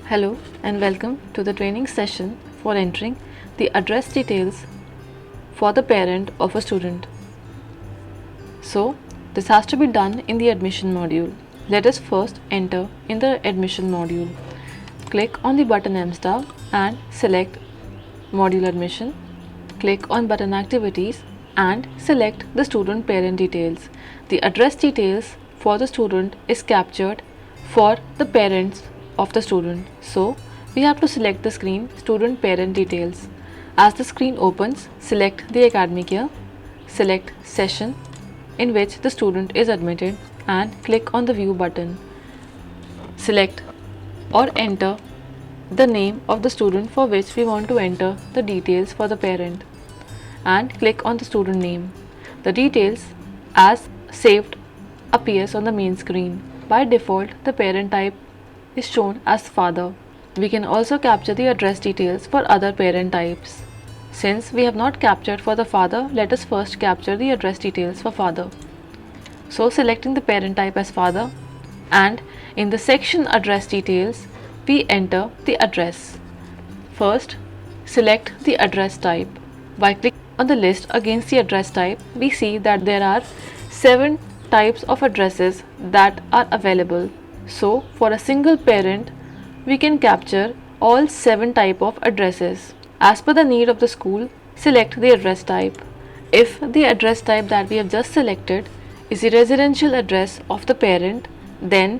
Hello and welcome to the training session for entering the address details for the parent of a student. So, this has to be done in the admission module. Let us first enter in the admission module. Click on the button M star and select module admission. Click on button activities and select the student parent details. The address details for the student is captured for the parents of the student. So we have to select the screen student parent details. As the screen opens, select the academic year, select session in which the student is admitted and click on the view button. Select or enter the name of the student for which we want to enter the details for the parent and click on the student name. The details as saved appears on the main screen. By default, the parent type is shown as father. We can also capture the address details for other parent types. Since we have not captured for the father, let us first capture the address details for father. So selecting the parent type as father, and in the section address details, we enter the address. First, select the address type. By clicking on the list against the address type, we see that there are 7 types of addresses that are available. So for a single parent, we can capture all 7 types of addresses. As per the need of the school, select the address type. If the address type that we have just selected is the residential address of the parent, then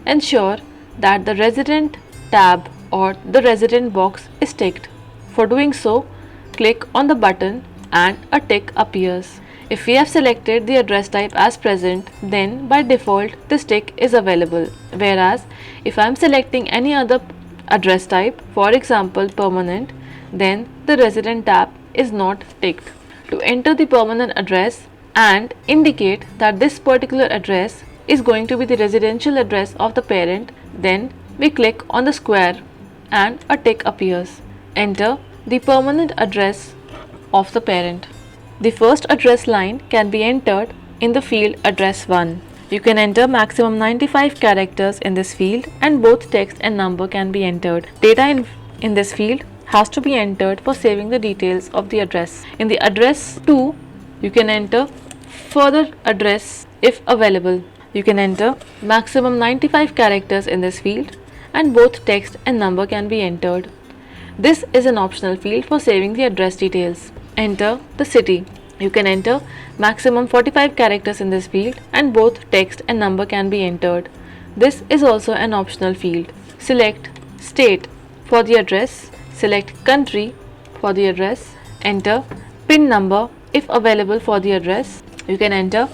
ensure that the resident tab or the resident box is ticked. For doing so, click on the button and a tick appears. If we have selected the address type as present, then by default this tick is available. Whereas if I am selecting any other address type, for example permanent, then the resident tab is not ticked. To enter the permanent address and indicate that this particular address is going to be the residential address of the parent, then we click on the square and a tick appears. Enter the permanent address of the parent. The first address line can be entered in the field address 1. You can enter maximum 95 characters in this field and both text and number can be entered. Data in this field has to be entered for saving the details of the address. In the address 2, you can enter further address if available. You can enter maximum 95 characters in this field and both text and number can be entered. This is an optional field for saving the address details. Enter the city. You can enter maximum 45 characters in this field and both text and number can be entered. This is also an optional field. Select state for the address, select country for the address, enter PIN number if available for the address. You can enter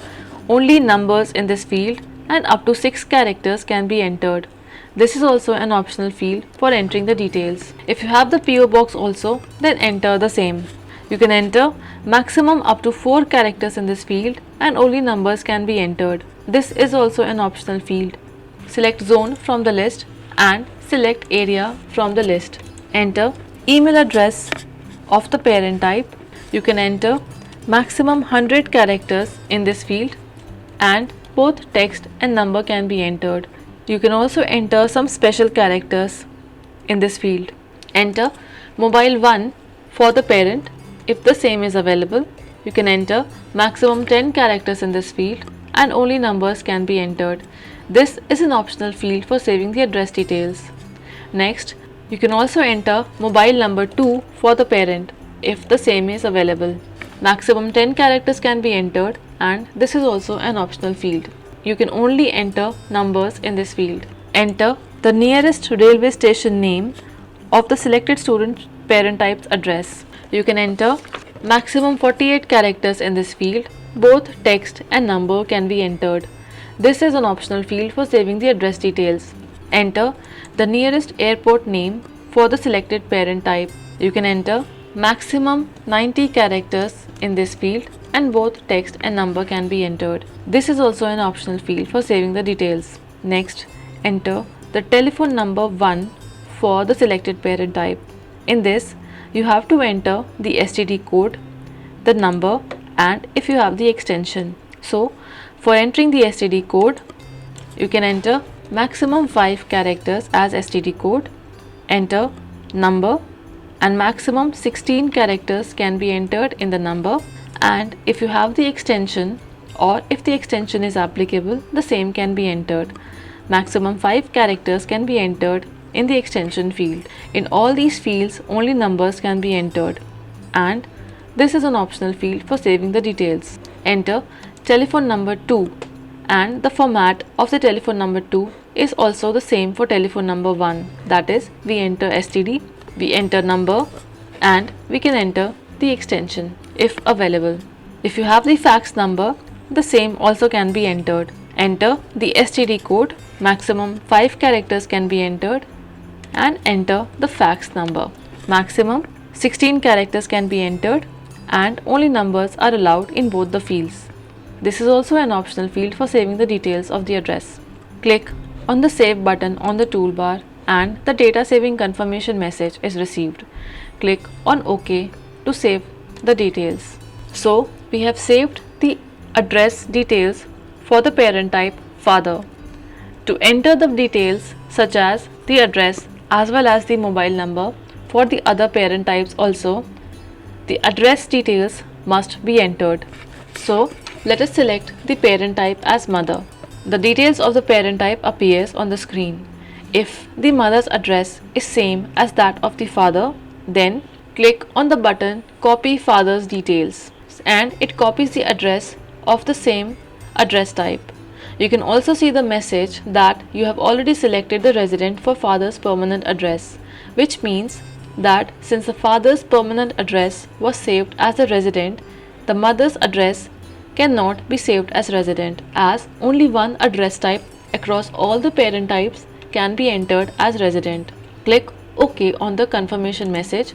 only numbers in this field and up to 6 characters can be entered. This is also an optional field for entering the details. If you have the PO box also, then enter the same. You can enter maximum up to 4 characters in this field and only numbers can be entered. This is also an optional field. Select zone from the list and select area from the list. Enter email address of the parent type. You can enter maximum 100 characters in this field and both text and number can be entered. You can also enter some special characters in this field. Enter mobile 1 for the parent. If the same is available, you can enter maximum 10 characters in this field and only numbers can be entered. This is an optional field for saving the address details. Next, you can also enter mobile number 2 for the parent if the same is available. Maximum 10 characters can be entered and this is also an optional field. You can only enter numbers in this field. Enter the nearest railway station name of the selected student parent type's address. You can enter maximum 48 characters in this field. Both text and number can be entered. This is an optional field for saving the address details. Enter the nearest airport name for the selected parent type. You can enter maximum 90 characters in this field and both text and number can be entered. This is also an optional field for saving the details. Next, enter the telephone number 1 for the selected parent type. In this, you have to enter the STD code, the number and if you have the extension. So for entering the STD code, you can enter maximum 5 characters as STD code enter number, and maximum 16 characters can be entered in the number, and if you have the extension or if the extension is applicable, the same can be entered. Maximum 5 characters can be entered in the extension field. In all these fields, only numbers can be entered, and this is an optional field for saving the details. Enter telephone number 2, and the format of the telephone number 2 is also the same for telephone number 1. That is, we enter STD, we enter number, and we can enter the extension if available. If you have the fax number, the same also can be entered. Enter the STD code, maximum 5 characters can be entered, and enter the fax number. Maximum 16 characters can be entered, and only numbers are allowed in both the fields. This is also an optional field for saving the details of the address. Click on the Save button on the toolbar and the data saving confirmation message is received. Click on OK to save the details. So, we have saved the address details for the parent type father. To enter the details such as the address as well as the mobile number for the other parent types also, the address details must be entered. So, let us select the parent type as mother. The details of the parent type appears on the screen. If the mother's address is same as that of the father, then click on the button Copy Father's Details, and it copies the address of the same address type. You can also see the message that you have already selected the resident for father's permanent address, which means that since the father's permanent address was saved as a resident, the mother's address cannot be saved as resident, as only one address type across all the parent types can be entered as resident. Click OK on the confirmation message,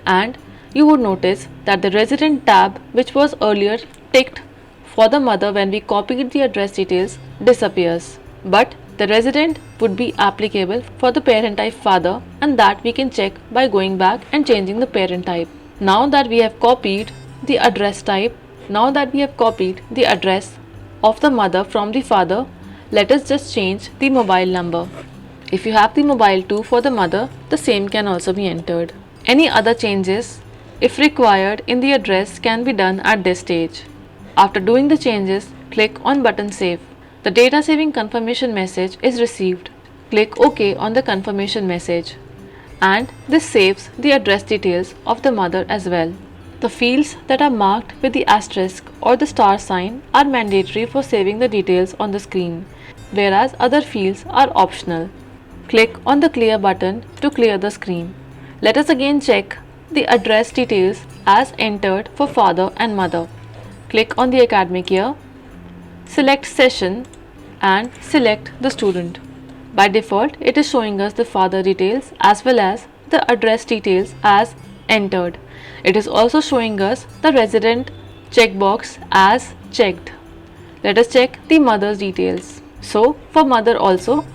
and you would notice that the resident tab, which was earlier ticked for the mother when we copied the address details, disappears. But the resident would be applicable for the parent type father, and that we can check by going back and changing the parent type. Now that we have copied the address type, now that we have copied the address of the mother from the father, let us just change the mobile number. If you have the mobile too for the mother, the same can also be entered. Any other changes, if required, in the address can be done at this stage. After doing the changes, click on button Save. The data saving confirmation message is received. Click OK on the confirmation message, and this saves the address details of the mother as well. The fields that are marked with the asterisk or the star sign are mandatory for saving the details on the screen, whereas other fields are optional. Click on the Clear button to clear the screen. Let us again check the address details as entered for father and mother. Click on the academic year, select session, and select the student. By default, it is showing us the father details as well as the address details as entered. It is also showing us the resident checkbox as checked. Let us check the mother's details. So, for mother also,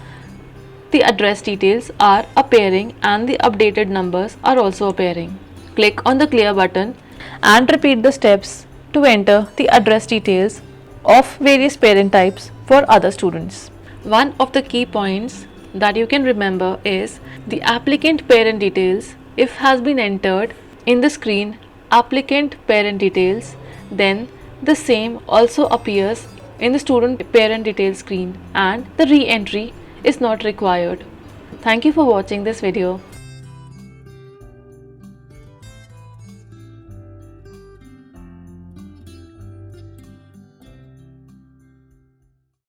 the address details are appearing and the updated numbers are also appearing. Click on the Clear button and repeat the steps to enter the address details of various parent types for other students. One of the key points that you can remember is the applicant parent details. If has been entered in the screen applicant parent details, then the same also appears in the student parent details screen and the re-entry is not required. Thank you for watching this video.